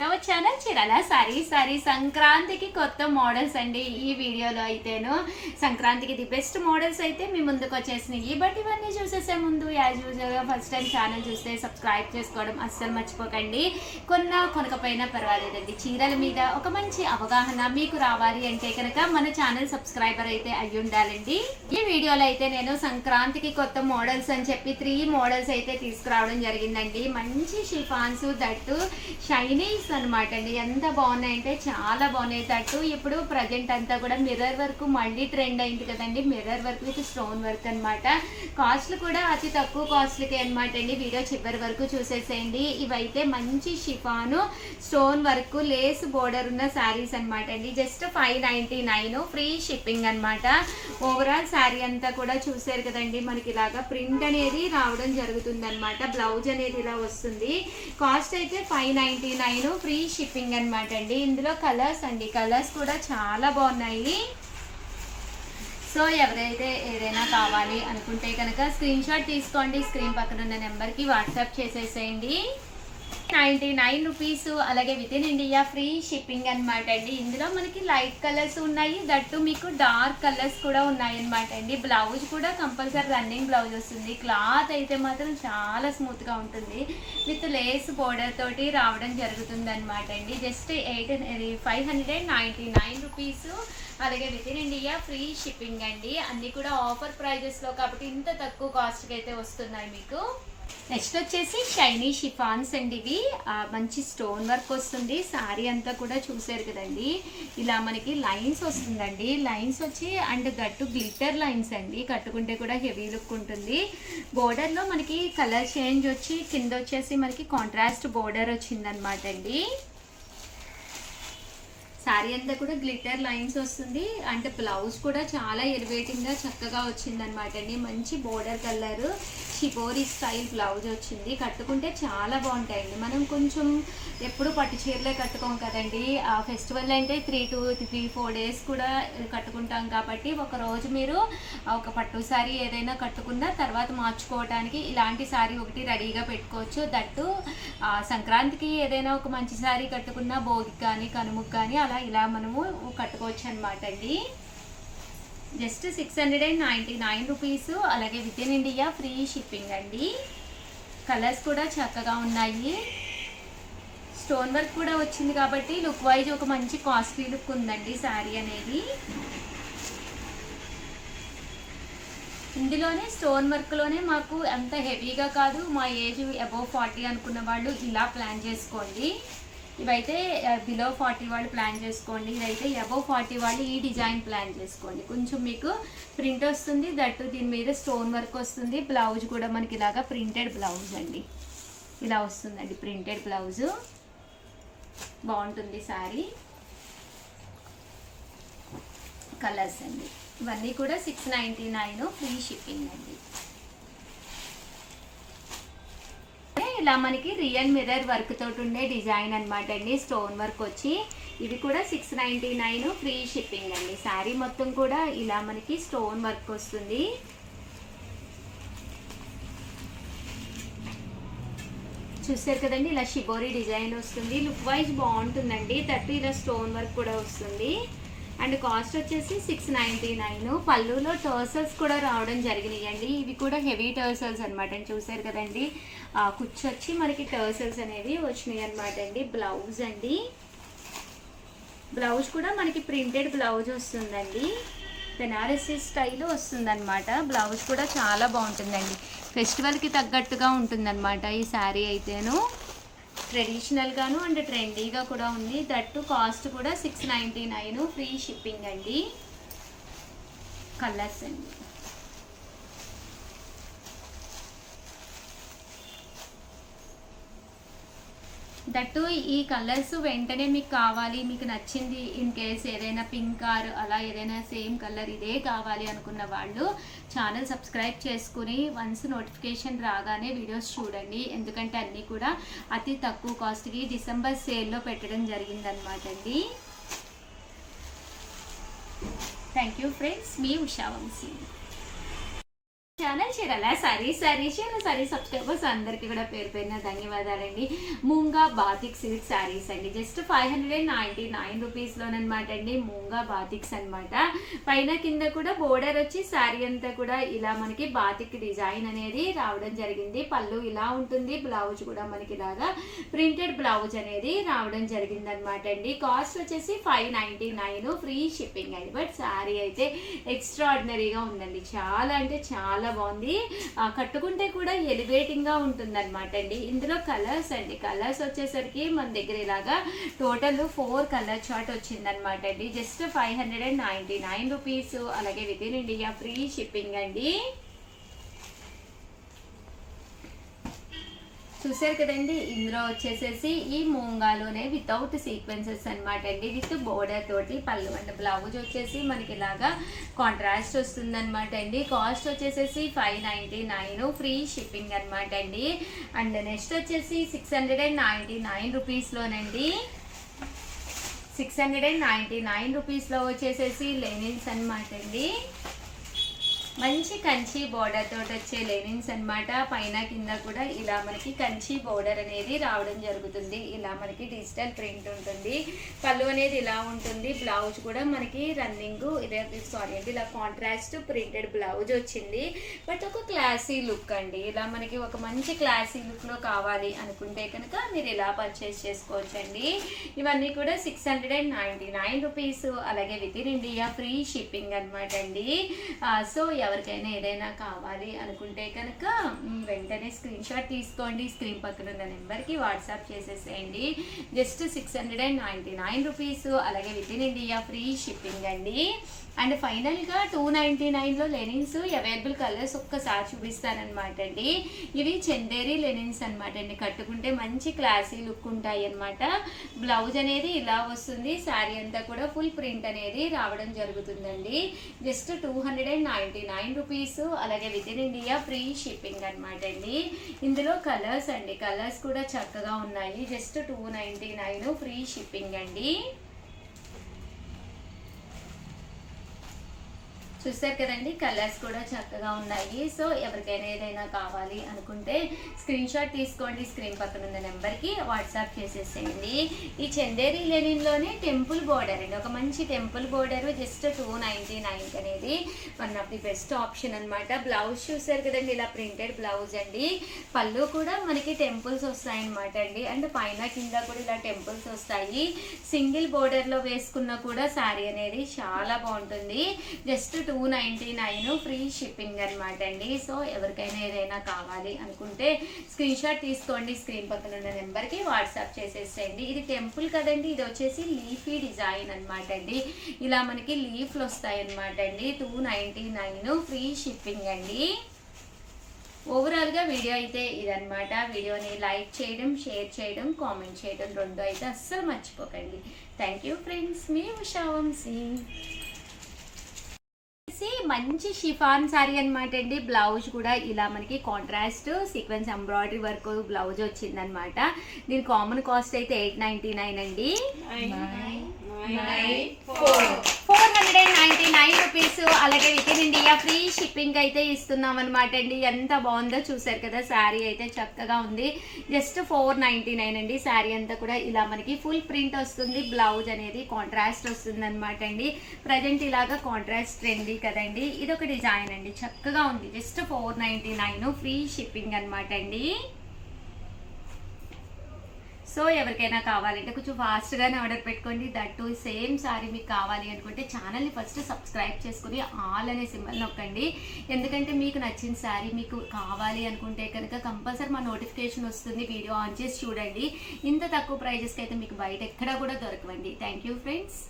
Channel Chirala sorry సంక్రాంతికి కొత్త models అండి. ఈ వీడియోలో అయితేను సంక్రాంతికి ది బెస్ట్ మోడల్స్ అయితే మీ ముందుకు వచ్చేసినాయి. బట్ ఇవన్నీ చూసేసే ముందు యాజ్ యూజువల్గా ఫస్ట్ టైం ఛానల్ చూస్తే సబ్స్క్రైబ్ చేసుకోవడం అస్సలు మర్చిపోకండి. కొనకపోయినా పర్వాలేదండి, చీరల మీద ఒక మంచి అవగాహన మీకు రావాలి అంటే కనుక మన ఛానల్ సబ్స్క్రైబర్ అయితే అయ్యి ఉండాలండి. ఈ వీడియోలో అయితే నేను సంక్రాంతికి కొత్త మోడల్స్ అని చెప్పి 3 మోడల్స్ అయితే తీసుకురావడం జరిగిందండి. మంచి షిఫాన్స్ దట్టు షైనీస్ అనమాట అండి. ఎంత బాగున్నాయంటే చాలా బాగున్నాయి. తట్టు ఇప్పుడు ప్రజెంట్ అంతా కూడా మిర్రర్ వర్క్ మళ్ళీ ట్రెండ్ అయింది కదండి. Mirror work with stone work అనమాట. కాస్ట్లు కూడా అతి తక్కువ కాస్ట్లకి అనమాట అండి. వీడియో చివరి వరకు చూసేసేయండి. ఇవైతే మంచి chiffon stone work lace border ఉన్న శారీస్ అనమాట అండి. జస్ట్ 599 ఫ్రీ షిప్పింగ్ అనమాట. ఓవరాల్ శారీ అంతా కూడా చూసారు కదండి. మనకి ఇలాగా ప్రింట్ అనేది రావడం జరుగుతుంది అనమాట. బ్లౌజ్ అనేది ఇలా వస్తుంది. కాస్ట్ అయితే 599 ఫ్రీ షిప్పింగ్ అనమాట అండి. ఇందులో కలర్స్ అండి, కలర్స్ కూడా చాలా బాగున్నాయి. సో ఎవరైతే ఏదైనా కావాలి అనుకుంటే కనుక స్క్రీన్ షాట్ తీసుకోండి. స్క్రీన్ పక్కన ఉన్న నెంబర్కి వాట్సాప్ చేసేసేయండి. 99 రూపీస్. అలాగే within India free shipping అనమాట అండి. ఇందులో మనకి లైట్ కలర్స్ ఉన్నాయి, దట్టు మీకు డార్క్ కలర్స్ కూడా ఉన్నాయి అనమాట అండి. బ్లౌజ్ కూడా కంపల్సరీ రన్నింగ్ బ్లౌజ్ వస్తుంది. క్లాత్ అయితే మాత్రం చాలా స్మూత్గా ఉంటుంది. విత్ లేస్ బోర్డర్ తోటి రావడం జరుగుతుంది అనమాట అండి. Just 599 rupees. అలాగే within India free shipping అండి. అన్నీ కూడా ఆఫర్ ప్రైజెస్లో కాబట్టి ఇంత తక్కువ కాస్ట్కి అయితే వస్తున్నాయి మీకు. నెక్స్ట్ వచ్చేసి షైనీ షిఫాన్స్ అండి. ఇవి మంచి స్టోన్ వర్క్ వస్తుంది. శారీ అంతా కూడా చూసారు కదండి. ఇలా మనకి లైన్స్ వస్తుందండి. లైన్స్ వచ్చి అండ్ గట్టు గ్లిటర్ లైన్స్ అండి. కట్టుకుంటే కూడా హెవీ లుక్ ఉంటుంది. బోర్డర్లో మనకి కలర్ చేంజ్ వచ్చి కింద వచ్చేసి మనకి కాంట్రాస్ట్ బోర్డర్ వచ్చిందనమాట అండి. శారీ అంతా కూడా గ్లిటర్ లైన్స్ వస్తుంది. అంటే బ్లౌజ్ కూడా చాలా ఎలివేటింగ్గా చక్కగా వచ్చింది అనమాట అండి. మంచి border colour shibori style blouse వచ్చింది. కట్టుకుంటే చాలా బాగుంటాయండి. మనం కొంచెం ఎప్పుడు పట్టు చీరలే కట్టుకోం కదండి. ఆ ఫెస్టివల్ అంటే 3-4 డేస్ కూడా కట్టుకుంటాం కాబట్టి ఒకరోజు మీరు ఒక పట్టు శారీ ఏదైనా కట్టుకున్న తర్వాత మార్చుకోవడానికి ఇలాంటి శారీ ఒకటి రెడీగా పెట్టుకోవచ్చు. దట్టు సంక్రాంతికి ఏదైనా ఒక మంచి శారీ కట్టుకున్న భోగికి కానీ కనుముకి కానీ అలా ఇలా మనము కట్టుకోవచ్చు అనమాట అండి. Just 699 rupees. అలాగే within India free shipping అండి. కలర్స్ కూడా చక్కగా ఉన్నాయి. స్టోన్ వర్క్ కూడా వచ్చింది కాబట్టి లుక్ వైజ్ ఒక మంచి కాస్ట్లీ లుక్ ఉందండి శారీ అనేది. ఇందులోనే స్టోన్ వర్క్లోనే మాకు అంత హెవీగా కాదు, మా ఏజ్ అబోవ్ 40 అనుకున్న వాళ్ళు ఇలా ప్లాన్ చేసుకోండి. ఇవైతే బిలో 40 వాళ్ళు ప్లాన్ చేసుకోండి. ఇదైతే అబోవ్ 40 వాళ్ళు ఈ డిజైన్ ప్లాన్ చేసుకోండి. కొంచెం మీకు ప్రింట్ వస్తుంది, దట్టు దీని మీద స్టోన్ వర్క్ వస్తుంది. బ్లౌజ్ కూడా మనకి ఇలాగా ప్రింటెడ్ బ్లౌజ్ అండి. ఇలా వస్తుందండి ప్రింటెడ్ బ్లౌజు. బాగుంటుంది శారీ. కలర్స్ అండి ఇవన్నీ కూడా 699 ఫ్రీ షిప్పింగ్ అండి. ఇలా మనకి రియల్ మిర్రర్ వర్క్ తోటి ఉండే డిజైన్ అనమాట అండి. స్టోన్ వర్క్ వచ్చి ఇవి కూడా 699 ఫ్రీ షిప్పింగ్ అండి. శారీ మొత్తం కూడా ఇలా మనకి స్టోన్ వర్క్ వస్తుంది. చూసారు కదండి, ఇలా షిబోరి డిజైన్ వస్తుంది. లుక్ వైజ్ బాగుంటుందండి. దట్టు ఇలా స్టోన్ వర్క్ కూడా వస్తుంది. అండ్ కాస్ట్ వచ్చేసి 699. పళ్ళులో టర్సల్స్ కూడా రావడం జరిగినాయండి. ఇవి కూడా హెవీ టర్సల్స్ అనమాట అండి. చూసారు కదండి, కుచ్చు వచ్చి మనకి టర్సల్స్ అనేవి వచ్చినాయి అనమాట అండి. బ్లౌజ్ అండి, బ్లౌజ్ కూడా మనకి ప్రింటెడ్ బ్లౌజ్ వస్తుందండి. బెనారసీ స్టైల్ వస్తుందన్నమాట. బ్లౌజ్ కూడా చాలా బాగుంటుందండి. ఫెస్టివల్కి తగ్గట్టుగా ఉంటుందన్నమాట ఈ శారీ అయితేను. ట్రెడిషనల్గాను అండ్ ట్రెండీగా కూడా ఉంది. దట్టు కాస్ట్ కూడా 699 ఫ్రీ షిప్పింగ్ అండి. కలర్స్ అండి దట్టు ఈ కలర్స్ వెంటనే మీకు కావాలి, మీకు నచ్చింది, ఇన్ కేస్ ఏదైనా పింక్ ఆర్ అలా ఏదైనా సేమ్ కలర్ ఇదే కావాలి అనుకున్న వాళ్ళు ఛానల్ సబ్స్క్రైబ్ చేసుకుని వన్స్ నోటిఫికేషన్ రాగానే వీడియోస్ చూడండి. ఎందుకంటే అన్నీ కూడా అతి తక్కువ కాస్ట్కి డిసెంబర్ సేల్లో పెట్టడం జరిగిందనమాట అండి. థ్యాంక్ యూ ఫ్రెండ్స్, మీ ఉషా వంశీ. ఛానల్ చీరాల సారీ సబ్స్క్రైబర్స్ అందరికి కూడా పేరు పేరున ధన్యవాదాలండి. మూంగా బాతిక్ సిల్క్ శారీస్ అండి. జస్ట్ 599 రూపీస్ లోనమాట అండి. మూంగా బాతిక్స్ అనమాట. పైన కింద కూడా బోర్డర్ వచ్చి శారీ అంతా కూడా ఇలా మనకి బాతిక్ డిజైన్ అనేది రావడం జరిగింది. పళ్ళు ఇలా ఉంటుంది. బ్లౌజ్ కూడా మనకి ఇలాగా ప్రింటెడ్ బ్లౌజ్ అనేది రావడం జరిగింది అనమాట అండి. కాస్ట్ వచ్చేసి 599, ఫ్రీ షిప్పింగ్ అండి. బట్ శారీ అయితే ఎక్స్ట్రాడినరీగా ఉందండి. చాలా అంటే చాలా బాగుంది. కట్టుకుంటే కూడా ఎలివేటింగ్ గా ఉంటుంది అనమాట అండి. ఇందులో కలర్స్ అండి. కలర్స్ వచ్చేసరికి మన దగ్గర ఇలాగా టోటల్ 4 కలర్ చార్ట్ వచ్చింది అనమాట అండి. Just 599 rupees. అలాగే within India free shipping అండి. చూసారు కదండి. ఇందులో వచ్చేసేసి ఈ మూంగాలోనే వితౌట్ సీక్వెన్సెస్ అనమాట అండి. విత్ బోర్డర్ తోటి పళ్ళు అంటే బ్లౌజ్ వచ్చేసి మనకి ఇలాగా కాంట్రాస్ట్ వస్తుంది అనమాట అండి. కాస్ట్ వచ్చేసేసి 599, ఫ్రీ షిప్పింగ్ అనమాట అండి. అండ్ నెక్స్ట్ వచ్చేసి 699 రూపీస్లోనండి. 699 రూపీస్లో వచ్చేసేసి లెనిన్స్ అనమాట అండి. మంచి కంచి బోర్డర్ తోటి వచ్చే లెనిన్స్ అనమాట. పైన కింద కూడా ఇలా మనకి కంచి బోర్డర్ అనేది రావడం జరుగుతుంది. ఇలా మనకి డిజిటల్ ప్రింట్ ఉంటుంది. పళ్ళు అనేది ఇలా ఉంటుంది. బ్లౌజ్ కూడా మనకి రన్నింగ్ ఇలా కాంట్రాస్ట్ ప్రింటెడ్ బ్లౌజ్ వచ్చింది. బట్ ఒక క్లాసీ లుక్ అండి. ఇలా మనకి ఒక మంచి క్లాసీ లుక్ లో కావాలి అనుకుంటే కనుక మీరు ఇలా పర్చేస్ చేసుకోవచ్చండి. ఇవన్నీ కూడా 699 రూపీస్. అలాగే within India free shipping అనమాట అండి. సో ఎవరికైనా ఏదైనా కావాలి అనుకుంటే కనుక వెంటనే స్క్రీన్ షాట్ తీసుకోండి. స్క్రీన్ పక్కన ఉన్న నెంబర్కి వాట్సాప్ చేసేసేయండి. Just 699 rupees. అలాగే within India free shipping అండి. అండ్ ఫైనల్గా 299లో లెనిన్స్ అవైలబుల్ కలర్స్ ఒక్కసారి చూపిస్తానమాట అండి. ఇవి చందేరి లెనిన్స్ అనమాట అండి. కట్టుకుంటే మంచి క్లాసీ లుక్ ఉంటాయి అనమాట. బ్లౌజ్ అనేది ఇలా వస్తుంది. శారీ అంతా కూడా ఫుల్ ప్రింట్ అనేది రావడం జరుగుతుందండి. Just 299 rupees. అలాగే within India free shipping అనమాట అండి. ఇందులో కలర్స్ అండి. కలర్స్ కూడా చక్కగా ఉన్నాయి. జస్ట్ 299 ఫ్రీ షిప్పింగ్ అండి. చూస్తారు కదండి. కలర్స్ కూడా చక్కగా ఉన్నాయి. సో ఎవరికైనా ఏదైనా కావాలి అనుకుంటే స్క్రీన్ షాట్ తీసుకోండి. స్క్రీన్ పక్కన ఉన్న నెంబర్కి వాట్సాప్ చేసేసేయండి. ఈ చందేరి లెనిన్లోనే టెంపుల్ బోర్డర్ అండి. ఒక మంచి టెంపుల్ బోర్డర్ జస్ట్ 299 అనేది one of the best option అనమాట. బ్లౌజ్ చూసారు కదండి. ఇలా ప్రింటెడ్ బ్లౌజ్ అండి. పళ్ళు కూడా మనకి టెంపుల్స్ వస్తాయి అనమాట అండి. అండ్ పైన కింద కూడా ఇలా టెంపుల్స్ వస్తాయి. సింగిల్ బోర్డర్లో వేసుకున్న కూడా శారీ అనేది చాలా బాగుంటుంది. జస్ట్ 299 ఫ్రీ షిప్పింగ్ అనమాట అండి. సో ఎవరికైనా ఏదైనా కావాలి అనుకుంటే స్క్రీన్ షాట్ తీసుకోండి. స్క్రీన్ పక్కన ఉన్న నెంబర్కి వాట్సాప్ చేసేసేయండి. ఇది టెంపుల్ కదండి. ఇది వచ్చేసి లీఫీ డిజైన్ అనమాట అండి. ఇలా మనకి లీఫ్లు వస్తాయి అనమాట అండి. 299 ఫ్రీ షిప్పింగ్ అండి. ఓవరాల్గా వీడియో అయితే ఇదనమాట. వీడియోని లైక్ చేయడం, షేర్ చేయడం, కామెంట్ చేయడం రెండు అయితే అస్సలు మర్చిపోకండి. Thank you friends. మీ ఉషా వంశీ. మంచి షిఫాన్ సారీ అనమాట అండి. బ్లౌజ్ కూడా ఇలా మనకి contrast sequence embroidery work blouse వచ్చిందనమాట. దీని కామన్ కాస్ట్ అయితే 899 అండి. 499 రూపీస్. అలాగే within India free shipping అయితే ఇస్తున్నాం అనమాట అండి. ఎంత బాగుందో చూసారు కదా. శారీ అయితే చక్కగా ఉంది. జస్ట్ 499 అండి. శారీ అంతా కూడా ఇలా మనకి ఫుల్ ప్రింట్ వస్తుంది. బ్లౌజ్ అనేది కాంట్రాస్ట్ వస్తుంది అనమాట అండి. ప్రజెంట్ ఇలాగా కాంట్రాస్ట్ ట్రెండీ కదండి. ఇది ఒక డిజైన్ అండి. చక్కగా ఉంది. జస్ట్ 499 ఫ్రీ షిప్పింగ్ అనమాట అండి. సో ఎవరికైనా కావాలంటే కొంచెం ఫాస్ట్గానే ఆర్డర్ పెట్టుకోండి. దట్టు సేమ్ సారీ మీకు కావాలి అనుకుంటే ఛానల్ని ఫస్ట్ సబ్స్క్రైబ్ చేసుకుని ఆల్ అనే సింబల్ నొక్కండి. ఎందుకంటే మీకు నచ్చిన సారీ మీకు కావాలి అనుకుంటే కనుక కంపల్సరీ మా నోటిఫికేషన్ వస్తుంది. వీడియో ఆన్ చేసి చూడండి. ఇంత తక్కువ ప్రైజెస్కి అయితే మీకు బయట ఎక్కడా కూడా దొరకవండి. Thank you friends.